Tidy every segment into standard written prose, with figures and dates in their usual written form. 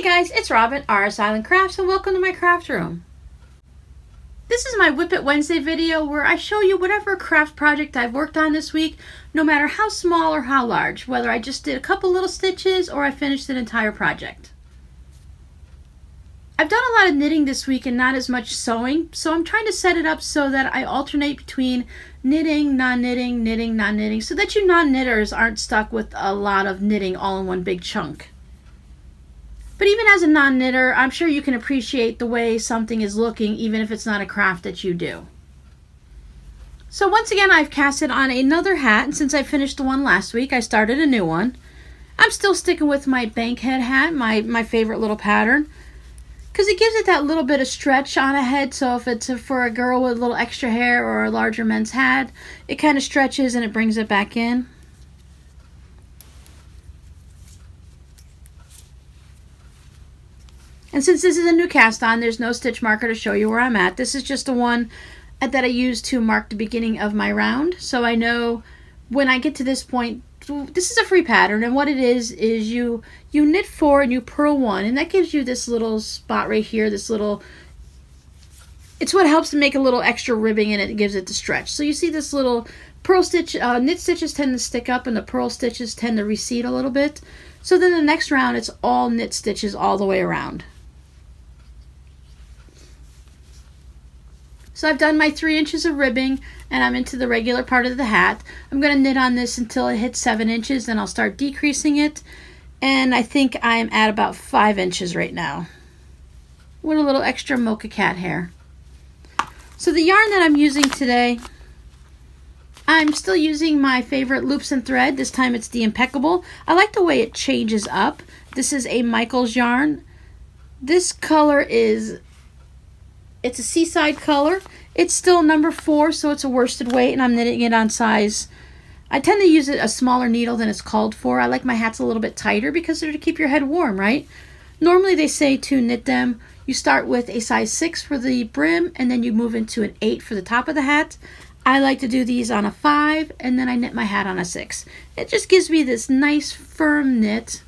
guys, it's Robbie at RsIslandCrafts and welcome to my craft room. This is my Whip It Wednesday video where I show you whatever craft project I've worked on this week, no matter how small or how large, whether I just did a couple little stitches or I finished an entire project. I've done a lot of knitting this week and not as much sewing, so I'm trying to set it up so that I alternate between knitting, non-knitting, knitting, non-knitting, so that you non-knitters aren't stuck with a lot of knitting all in one big chunk. But even as a non-knitter, I'm sure you can appreciate the way something is looking, even if it's not a craft that you do. So once again, I've casted on another hat, and since I finished the one last week, I started a new one. I'm still sticking with my bankhead hat, my favorite little pattern, because it gives it that little bit of stretch on a head, so if it's for a girl with a little extra hair or a larger men's hat, it kind of stretches and it brings it back in. And since this is a new cast on, there's no stitch marker to show you where I'm at. This is just the one that I used to mark the beginning of my round. So I know when I get to this point, this is a free pattern. And what it is you knit 4 and you purl 1. And that gives you this little spot right here, this little, it's what helps to make a little extra ribbing and it gives it the stretch. So you see this little purl stitch, knit stitches tend to stick up and the purl stitches tend to recede a little bit. So then the next round, it's all knit stitches all the way around. So I've done my 3 inches of ribbing and I'm into the regular part of the hat. I'm going to knit on this until it hits 7 inches, then I'll start decreasing it. And I think I'm at about 5 inches right now with a little extra mocha cat hair. So the yarn that I'm using today, I'm still using my favorite loops and thread. This time it's the Impeccable. I like the way it changes up. This is a Michael's yarn. This color is, it's a seaside color. It's still number 4, so it's a worsted weight, and I'm knitting it on size. I tend to use a smaller needle than it's called for. I like my hats a little bit tighter because they're to keep your head warm, right? Normally they say to knit them, you start with a size 6 for the brim, and then you move into an 8 for the top of the hat. I like to do these on a 5, and then I knit my hat on a 6. It just gives me this nice firm knit,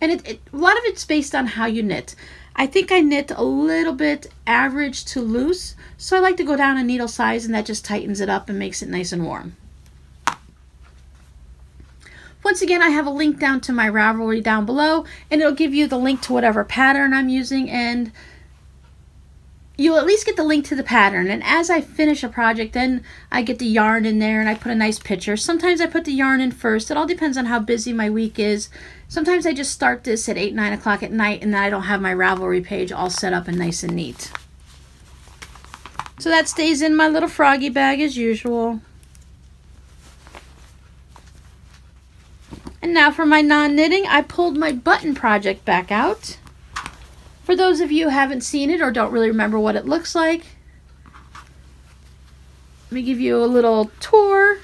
and a lot of it's based on how you knit. I think I knit a little bit average to loose, so I like to go down a needle size and that just tightens it up and makes it nice and warm. Once again, I have a link down to my Ravelry down below, and it'll give you the link to whatever pattern I'm using, and you'll at least get the link to the pattern. And as I finish a project, then I get the yarn in there and I put a nice picture. Sometimes I put the yarn in first. It all depends on how busy my week is. Sometimes I just start this at 8, 9 o'clock at night, and then I don't have my Ravelry page all set up and nice and neat. So that stays in my little froggy bag as usual. And now for my non-knitting, I pulled my button project back out. For those of you who haven't seen it or don't really remember what it looks like, let me give you a little tour.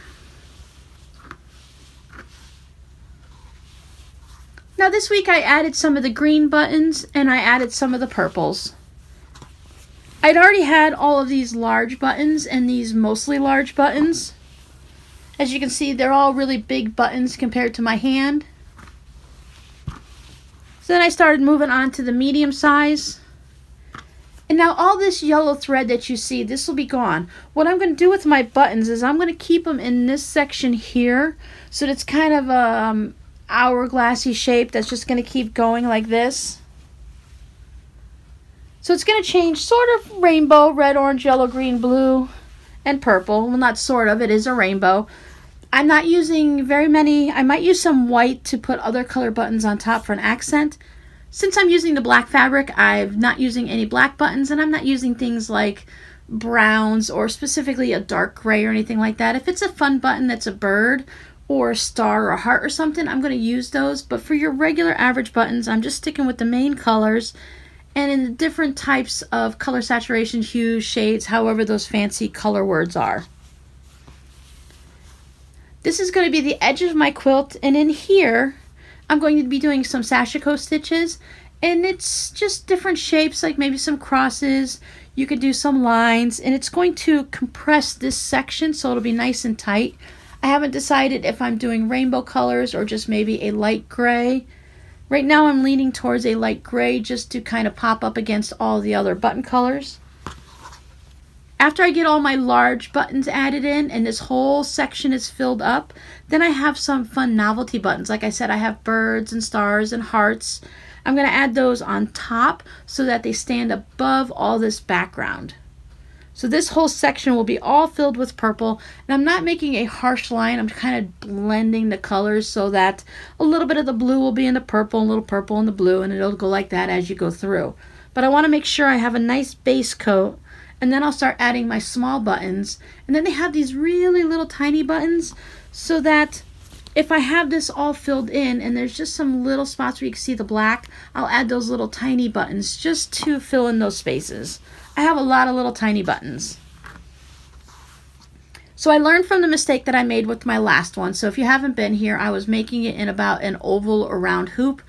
Now this week I added some of the green buttons and I added some of the purples. I'd already had all of these large buttons and these mostly large buttons. As you can see, they're all really big buttons compared to my hand. So then I started moving on to the medium size. And now all this yellow thread that you see, this will be gone. What I'm going to do with my buttons is I'm going to keep them in this section here. So it's kind of a hourglassy shape that's just going to keep going like this. So it's going to change sort of rainbow, red, orange, yellow, green, blue, and purple. Well, not sort of, it is a rainbow. I'm not using very many. I might use some white to put other color buttons on top for an accent. Since I'm using the black fabric, I'm not using any black buttons, and I'm not using things like browns or specifically a dark gray or anything like that. If it's a fun button that's a bird or a star or a heart or something, I'm going to use those. But for your regular average buttons, I'm just sticking with the main colors and in the different types of color saturation, hues, shades, however those fancy color words are. This is going to be the edge of my quilt, and in here I'm going to be doing some sashiko stitches, and it's just different shapes, like maybe some crosses. You could do some lines, and it's going to compress this section so it'll be nice and tight. I haven't decided if I'm doing rainbow colors or just maybe a light gray. Right now I'm leaning towards a light gray just to kind of pop up against all the other button colors. After I get all my large buttons added in and this whole section is filled up, then I have some fun novelty buttons. Like I said, I have birds and stars and hearts. I'm going to add those on top so that they stand above all this background. So this whole section will be all filled with purple, and I'm not making a harsh line. I'm kind of blending the colors so that a little bit of the blue will be in the purple, a little purple in the blue, and it'll go like that as you go through. But I want to make sure I have a nice base coat, and then I'll start adding my small buttons. And then they have these really little tiny buttons so that if I have this all filled in and there's just some little spots where you can see the black, I'll add those little tiny buttons just to fill in those spaces. I have a lot of little tiny buttons. So I learned from the mistake that I made with my last one. So if you haven't been here, I was making it in about an oval or round hoop.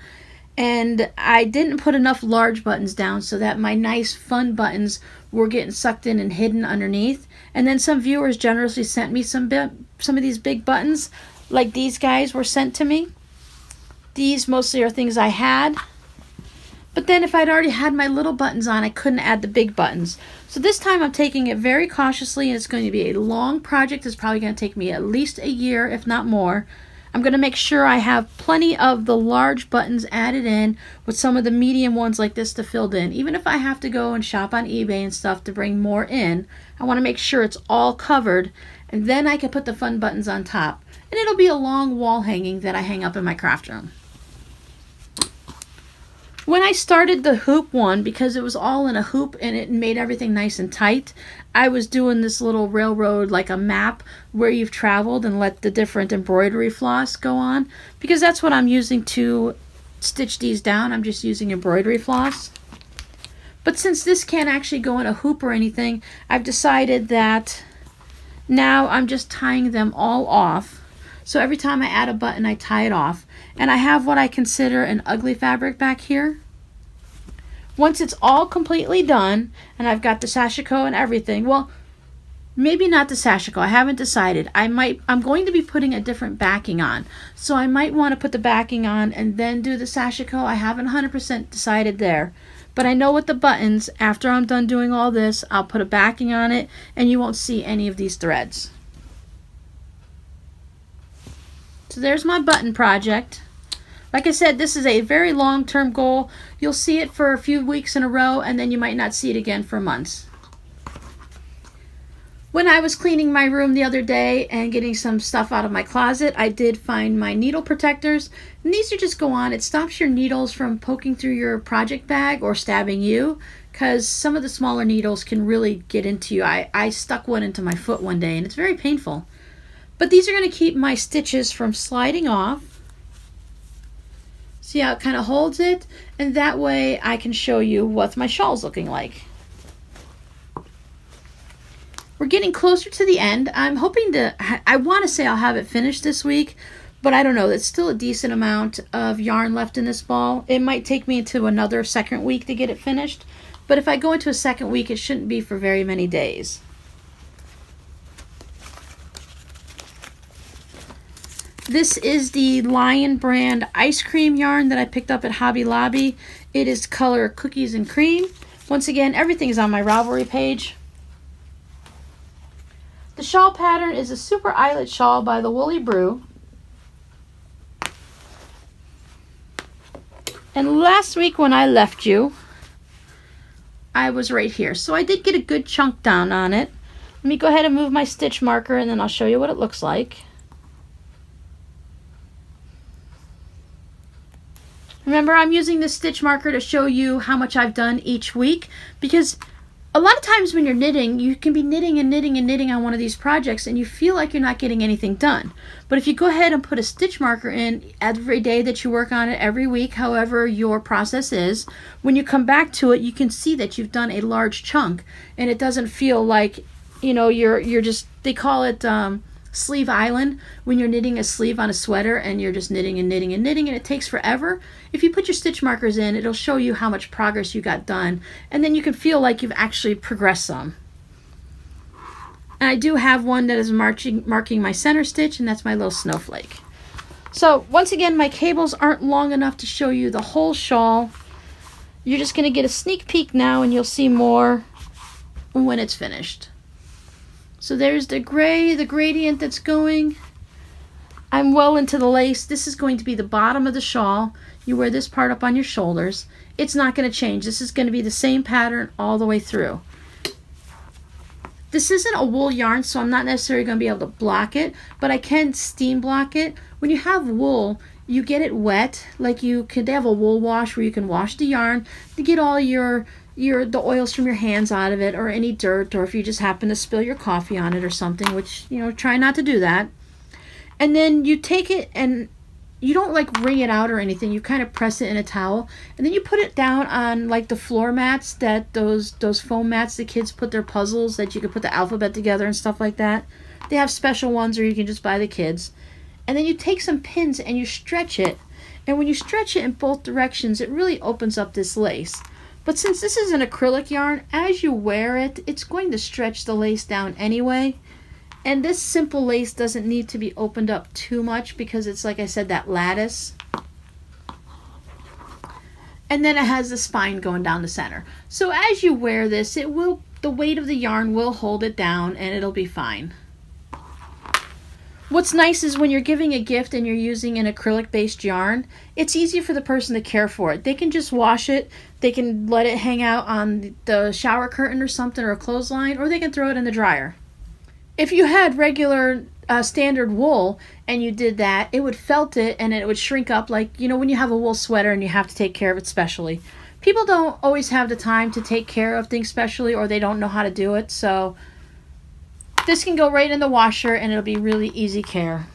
And I didn't put enough large buttons down so that my nice fun buttons were getting sucked in and hidden underneath. And then some viewers generously sent me some of these big buttons, like these guys were sent to me. These mostly are things I had. But then if I'd already had my little buttons on, I couldn't add the big buttons. So this time I'm taking it very cautiously, and it's going to be a long project. It's probably going to take me at least a year, if not more. I'm going to make sure I have plenty of the large buttons added in with some of the medium ones like this to filled in. Even if I have to go and shop on eBay and stuff to bring more in, I want to make sure it's all covered, and then I can put the fun buttons on top. And it'll be a long wall hanging that I hang up in my craft room. When I started the hoop one, because it was all in a hoop and it made everything nice and tight, I was doing this little railroad, like a map where you've traveled, and let the different embroidery floss go on, because that's what I'm using to stitch these down. I'm just using embroidery floss. But since this can't actually go in a hoop or anything, I've decided that now I'm just tying them all off. So every time I add a button, I tie it off. And I have what I consider an ugly fabric back here. Once it's all completely done, and I've got the sashiko and everything, well, maybe not the sashiko, I haven't decided. I'm going to be putting a different backing on. So I might want to put the backing on and then do the sashiko. I haven't 100% decided there. But I know with the buttons, after I'm done doing all this, I'll put a backing on it, and you won't see any of these threads. So there's my button project. Like I said, this is a very long-term goal. You'll see it for a few weeks in a row, and then you might not see it again for months. When I was cleaning my room the other day and getting some stuff out of my closet, I did find my needle protectors. And these are just go on. It stops your needles from poking through your project bag or stabbing you, because some of the smaller needles can really get into you. I stuck one into my foot one day, and it's very painful. But these are going to keep my stitches from sliding off. See how it kind of holds it? And that way I can show you what my shawl's looking like. We're getting closer to the end. I'm hoping to, I want to say I'll have it finished this week, but I don't know. There's still a decent amount of yarn left in this ball. It might take me into another second week to get it finished, but if I go into a second week, it shouldn't be for very many days. This is the Lion brand ice cream yarn that I picked up at Hobby Lobby. It is color Cookies and Cream. Once again, everything is on my Ravelry page. The shawl pattern is a super eyelet shawl by the Woolly Brew. And last week when I left you, I was right here. So I did get a good chunk down on it. Let me go ahead and move my stitch marker, and then I'll show you what it looks like. Remember, I'm using this stitch marker to show you how much I've done each week, because a lot of times when you're knitting, you can be knitting and knitting and knitting on one of these projects and you feel like you're not getting anything done. But if you go ahead and put a stitch marker in every day that you work on it, every week, however your process is, when you come back to it, you can see that you've done a large chunk, and it doesn't feel like, you know, you're just, they call it sleeve island, when you're knitting a sleeve on a sweater and you're just knitting and knitting and knitting and it takes forever. If you put your stitch markers in, it'll show you how much progress you got done, and then you can feel like you've actually progressed some. And I do have one that is marking my center stitch, and that's my little snowflake. So once again, my cables aren't long enough to show you the whole shawl. You're just going to get a sneak peek now, and you'll see more when it's finished. So there's the gray, the gradient that's going. I'm well into the lace. This is going to be the bottom of the shawl. You wear this part up on your shoulders. It's not going to change. This is going to be the same pattern all the way through. This isn't a wool yarn, so I'm not necessarily going to be able to block it, but I can steam block it. When you have wool, you get it wet, like you could have a wool wash where you can wash the yarn to get all the oils from your hands out of it, or any dirt, or if you just happen to spill your coffee on it or something, which, you know, try not to do that. And then you take it and you don't like wring it out or anything. You kind of press it in a towel, and then you put it down on like the floor mats, that those foam mats the kids put their puzzles, that you can put the alphabet together and stuff like that. They have special ones, or you can just buy the kids. And then you take some pins and you stretch it, and when you stretch it in both directions, it really opens up this lace. But since this is an acrylic yarn, as you wear it, it's going to stretch the lace down anyway. And this simple lace doesn't need to be opened up too much because it's, like I said, that lattice. And then it has the spine going down the center. So as you wear this, the weight of the yarn will hold it down, and it'll be fine. What's nice is when you're giving a gift and you're using an acrylic-based yarn, it's easy for the person to care for it. They can just wash it, they can let it hang out on the shower curtain or something, or a clothesline, or they can throw it in the dryer. If you had regular standard wool and you did that, it would felt it and it would shrink up, like, you know, when you have a wool sweater and you have to take care of it specially. People don't always have the time to take care of things specially, or they don't know how to do it, so this can go right in the washer and it'll be really easy care.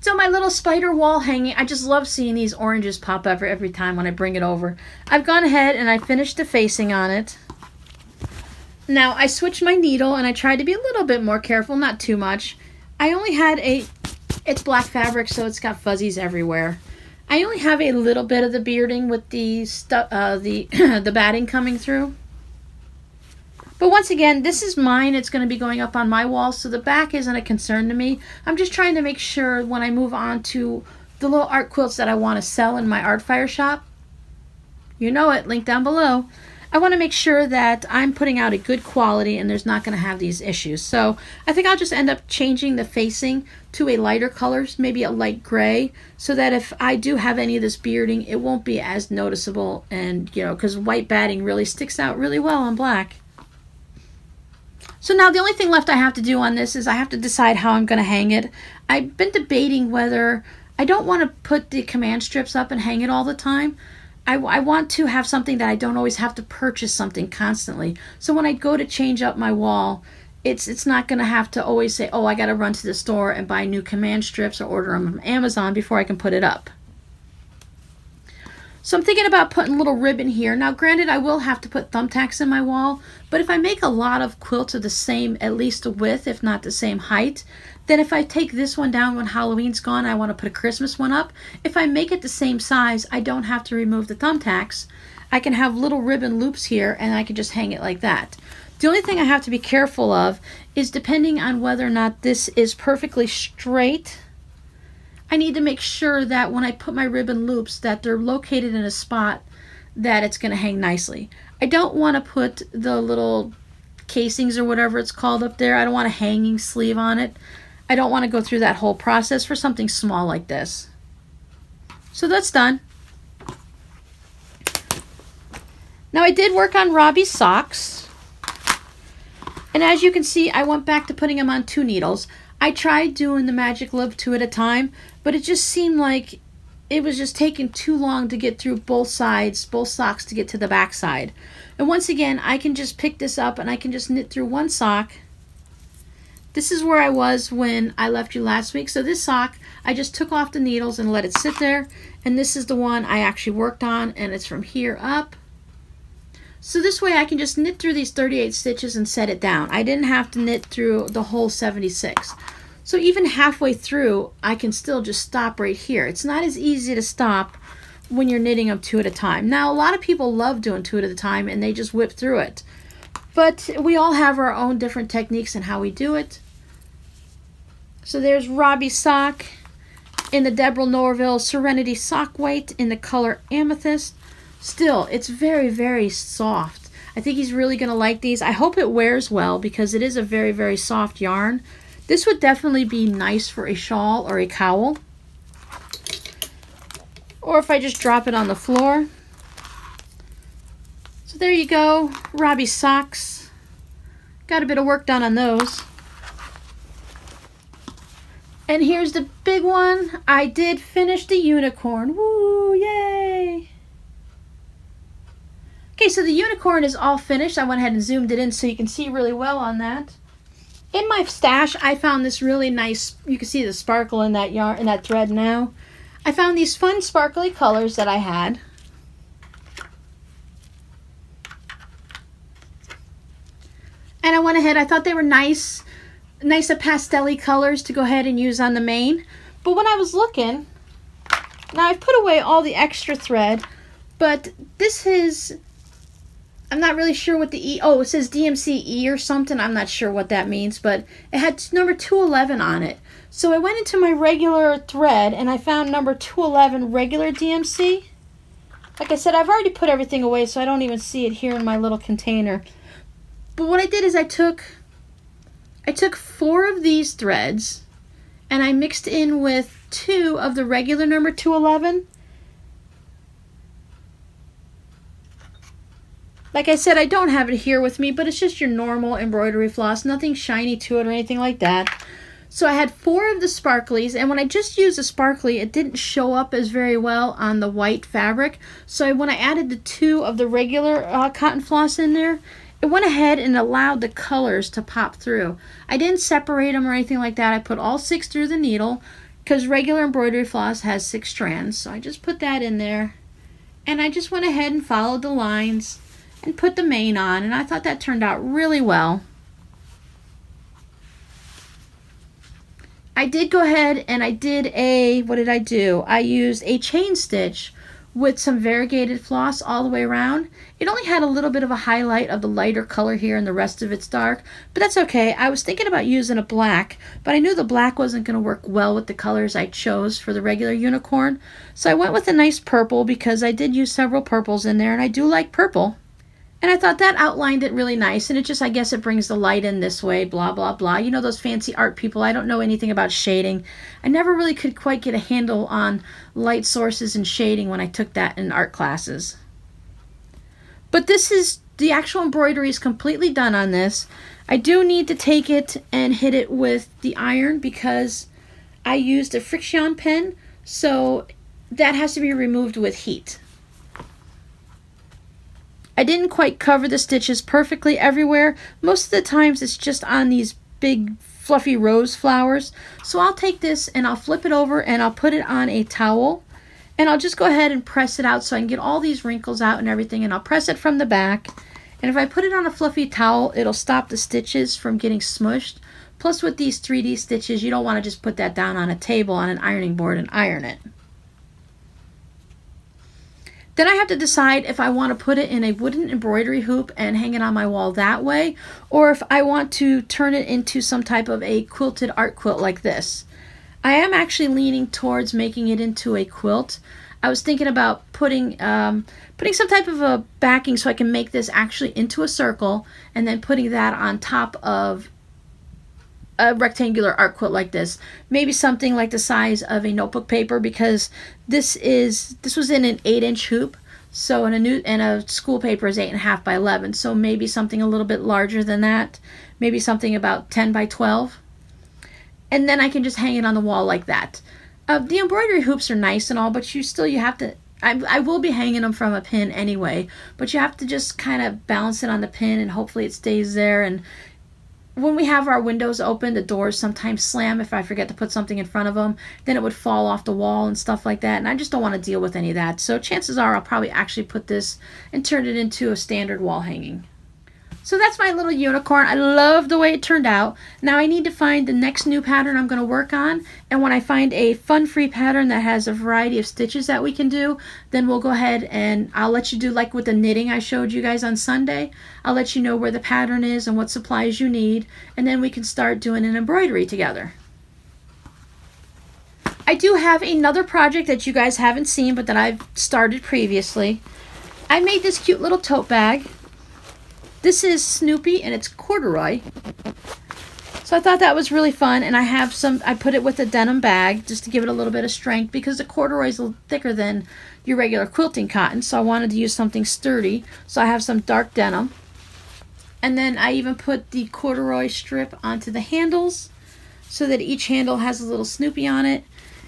So my little spider wall hanging, I just love seeing these oranges pop up every time when I bring it over. I've gone ahead and I finished the facing on it. Now I switched my needle and I tried to be a little bit more careful, not too much. I only had it's black fabric, so it's got fuzzies everywhere. I only have a little bit of the bearding with the the batting coming through. But once again, this is mine. It's going to be going up on my wall, so the back isn't a concern to me. I'm just trying to make sure when I move on to the little art quilts that I want to sell in my art fire shop, you know it, link down below, I want to make sure that I'm putting out a good quality and there's not going to have these issues. So I think I'll just end up changing the facing to a lighter color, maybe a light gray, so that if I do have any of this bearding, it won't be as noticeable, and, you know, because white batting really sticks out really well on black. So now the only thing left I have to do on this is I have to decide how I'm going to hang it. I've been debating whether I don't want to put the command strips up and hang it all the time. I want to have something that I don't always have to purchase something constantly. So when I go to change up my wall, it's not going to have to always say, oh, I got to run to the store and buy new command strips or order them from Amazon before I can put it up. So I'm thinking about putting a little ribbon here. Now granted, I will have to put thumbtacks in my wall, but if I make a lot of quilts of the same, at least width, if not the same height, then if I take this one down when Halloween's gone, I want to put a Christmas one up. If I make it the same size, I don't have to remove the thumbtacks. I can have little ribbon loops here and I can just hang it like that. The only thing I have to be careful of is, depending on whether or not this is perfectly straight, I need to make sure that when I put my ribbon loops that they're located in a spot that it's going to hang nicely. I don't want to put the little casings or whatever it's called up there. I don't want a hanging sleeve on it. I don't want to go through that whole process for something small like this. So that's done. Now I did work on Robbie's socks. And as you can see, I went back to putting them on 2 needles. I tried doing the magic loop 2 at a time, but it just seemed like it was just taking too long to get through both sides, both socks, to get to the back side. And once again, I can just pick this up and I can just knit through one sock. This is where I was when I left you last week. So this sock, I just took off the needles and let it sit there. And this is the one I actually worked on, and it's from here up. So this way I can just knit through these 38 stitches and set it down. I didn't have to knit through the whole 76. So even halfway through, I can still just stop right here. It's not as easy to stop when you're knitting them 2 at a time. Now, a lot of people love doing 2 at a time and they just whip through it. But we all have our own different techniques and how we do it. So there's Robbie's sock in the Deborah Norville Serenity sock weight in the color Amethyst. Still, it's very, very soft. I think he's really going to like these. I hope it wears well because it is a very, very soft yarn. This would definitely be nice for a shawl or a cowl. Or if I just drop it on the floor. So there you go, Robbie's socks. Got a bit of work done on those. And here's the big one. I did finish the unicorn. Woo, yay! Okay, so the unicorn is all finished. I went ahead and zoomed it in so you can see really well on that. In my stash, I found this really nice, you can see the sparkle in that yarn, in that thread now. I found these fun sparkly colors that I had. And I went ahead, I thought they were nice pastel-y colors to go ahead and use on the mane. But when I was looking, now I've put away all the extra thread, but this is, I'm not really sure what the it says DMCE or something. I'm not sure what that means, but it had number 211 on it. So I went into my regular thread and I found number 211 regular DMC. Like I said, I've already put everything away, so I don't even see it here in my little container. But what I did is I took 4 of these threads and I mixed in with 2 of the regular number 211. Like I said, I don't have it here with me, but it's just your normal embroidery floss, nothing shiny to it or anything like that. So I had 4 of the sparklies, and when I just used the sparkly, it didn't show up as very well on the white fabric. So when I added the 2 of the regular cotton floss in there, it went ahead and allowed the colors to pop through. I didn't separate them or anything like that. I put all 6 through the needle because regular embroidery floss has 6 strands. So I just put that in there, and I just went ahead and followed the lines and put the mane on, and I thought that turned out really well. I did go ahead and I did a, what did I do? I used a chain stitch with some variegated floss all the way around. It only had a little bit of a highlight of the lighter color here and the rest of it's dark, but that's okay. I was thinking about using a black, but I knew the black wasn't going to work well with the colors I chose for the regular unicorn. So I went with a nice purple because I did use several purples in there, and I do like purple. And I thought that outlined it really nice, and it just, I guess it brings the light in this way, blah, blah, blah. You know those fancy art people, I don't know anything about shading. I never really could quite get a handle on light sources and shading when I took that in art classes. But this is, the actual embroidery is completely done on this. I do need to take it and hit it with the iron because I used a friction pen, so that has to be removed with heat. I didn't quite cover the stitches perfectly everywhere. Most of the times it's just on these big fluffy rose flowers. So I'll take this and I'll flip it over and I'll put it on a towel. And I'll just go ahead and press it out so I can get all these wrinkles out and everything. And I'll press it from the back. And if I put it on a fluffy towel, it'll stop the stitches from getting smushed. Plus with these 3D stitches, you don't want to just put that down on a table on an ironing board and iron it. Then I have to decide if I want to put it in a wooden embroidery hoop and hang it on my wall that way, or if I want to turn it into some type of a quilted art quilt like this. I am actually leaning towards making it into a quilt. I was thinking about putting some type of a backing so I can make this actually into a circle, and then putting that on top of a rectangular art quilt like this. Maybe something like the size of a notebook paper, because this was in an 8-inch hoop, so and a school paper is 8.5 by 11, so maybe something a little bit larger than that, maybe something about 10 by 12, and then I can just hang it on the wall like that. The embroidery hoops are nice and all, but you have to, I will be hanging them from a pin anyway, but you have to just kind of balance it on the pin and hopefully it stays there. And when we have our windows open, the doors sometimes slam if I forget to put something in front of them. Then it would fall off the wall and stuff like that, and I just don't want to deal with any of that. So chances are I'll probably actually put this and turn it into a standard wall hanging. So that's my little unicorn. I love the way it turned out. Now I need to find the next new pattern I'm going to work on. And when I find a fun-free pattern that has a variety of stitches that we can do, then we'll go ahead and I'll let you do like with the knitting I showed you guys on Sunday. I'll let you know where the pattern is and what supplies you need. And then we can start doing an embroidery together. I do have another project that you guys haven't seen but that I've started previously. I made this cute little tote bag. This is Snoopy and it's corduroy. So I thought that was really fun, and I put it with a denim bag just to give it a little bit of strength because the corduroy is a little thicker than your regular quilting cotton, so I wanted to use something sturdy. So I have some dark denim. And then I even put the corduroy strip onto the handles so that each handle has a little Snoopy on it.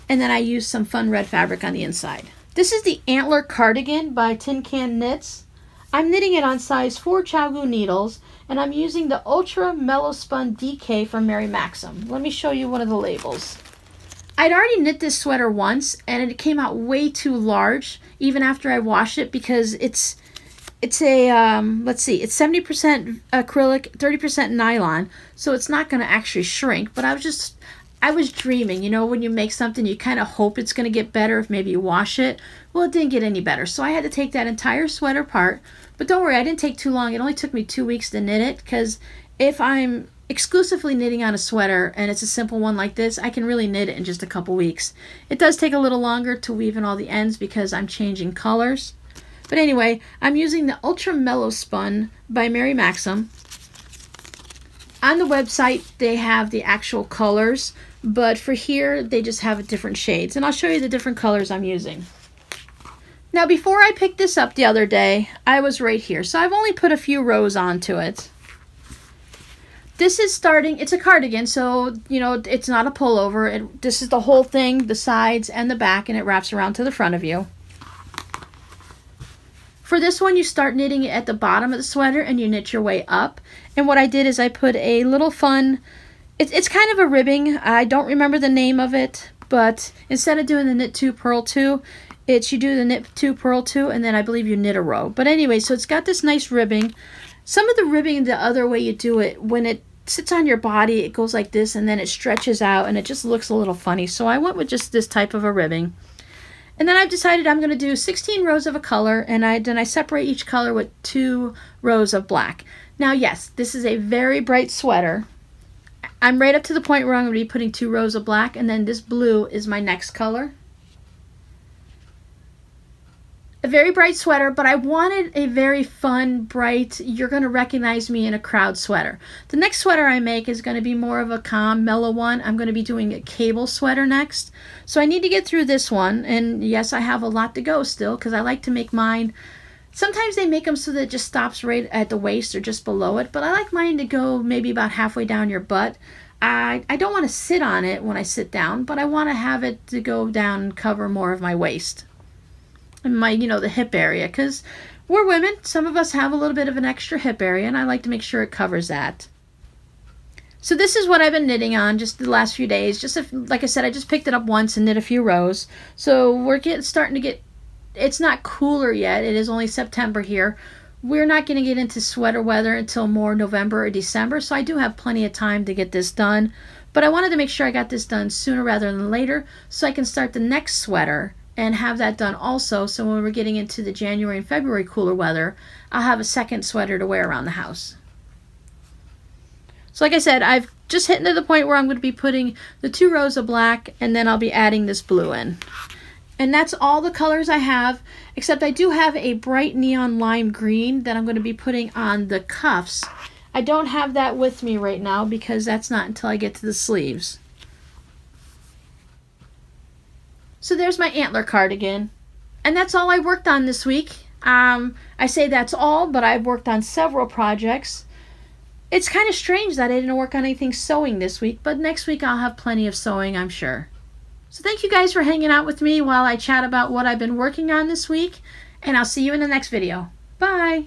And then I used some fun red fabric on the inside. This is the Antler cardigan by Tin Can Knits. I'm knitting it on size 4 Chalgu needles, and I'm using the Ultra Mellow Spun DK from Mary Maxim. Let me show you one of the labels. I'd already knit this sweater once, and it came out way too large, even after I washed it, because it's a, let's see, it's 70% acrylic, 30% nylon, so it's not going to actually shrink, but I was dreaming, you know, when you make something, you kind of hope it's going to get better if maybe you wash it. Well, it didn't get any better, so I had to take that entire sweater apart. But don't worry, I didn't take too long. It only took me 2 weeks to knit it, because if I'm exclusively knitting on a sweater and it's a simple one like this, I can really knit it in just a couple weeks. It does take a little longer to weave in all the ends because I'm changing colors. But anyway, I'm using the Ultra Mellow Spun by Mary Maxim. On the website, they have the actual colors, but for here, they just have different shades. And I'll show you the different colors I'm using. Now, before I picked this up the other day, I was right here. So I've only put a few rows onto it. This is it's a cardigan, so, you know, it's not a pullover. This is the whole thing, the sides and the back, and it wraps around to the front of you. For this one, you start knitting it at the bottom of the sweater and you knit your way up. And what I did is I put a little fun, it's kind of a ribbing. I don't remember the name of it, but instead of doing the knit 2, purl 2, you do the knit 2, purl 2, and then I believe you knit a row. But anyway, so it's got this nice ribbing. Some of the ribbing, the other way you do it, when it sits on your body, it goes like this and then it stretches out and it just looks a little funny. So I went with just this type of a ribbing. And then I've decided I'm going to do 16 rows of a color, and then I separate each color with 2 rows of black. Now, yes, this is a very bright sweater. I'm right up to the point where I'm going to be putting 2 rows of black, and then this blue is my next color. A very bright sweater, but I wanted a very fun, bright, you're going to recognize me in a crowd sweater. The next sweater I make is going to be more of a calm, mellow one. I'm going to be doing a cable sweater next. So I need to get through this one, and yes, I have a lot to go still because I like to make mine. Sometimes they make them so that it just stops right at the waist or just below it, but I like mine to go maybe about halfway down your butt. I don't want to sit on it when I sit down, but I want to have it to go down and cover more of my waist. And my, you know, the hip area, because we're women. Some of us have a little bit of an extra hip area, and I like to make sure it covers that. So this is what I've been knitting on just the last few days. Like I said, I just picked it up once and knit a few rows. So we're starting to get, it's not cooler yet. It is only September here. We're not going to get into sweater weather until more November or December, so I do have plenty of time to get this done. But I wanted to make sure I got this done sooner rather than later so I can start the next sweater and have that done also, so when we're getting into the January and February cooler weather, I'll have a second sweater to wear around the house. So like I said, I've just hit to the point where I'm going to be putting the 2 rows of black, and then I'll be adding this blue in. And that's all the colors I have, except I do have a bright neon lime green that I'm going to be putting on the cuffs. I don't have that with me right now because that's not until I get to the sleeves. So there's my Antler cardigan, and that's all I worked on this week. I say that's all, but I've worked on several projects. It's kind of strange that I didn't work on anything sewing this week, but next week I'll have plenty of sewing, I'm sure. So thank you guys for hanging out with me while I chat about what I've been working on this week, and I'll see you in the next video. Bye!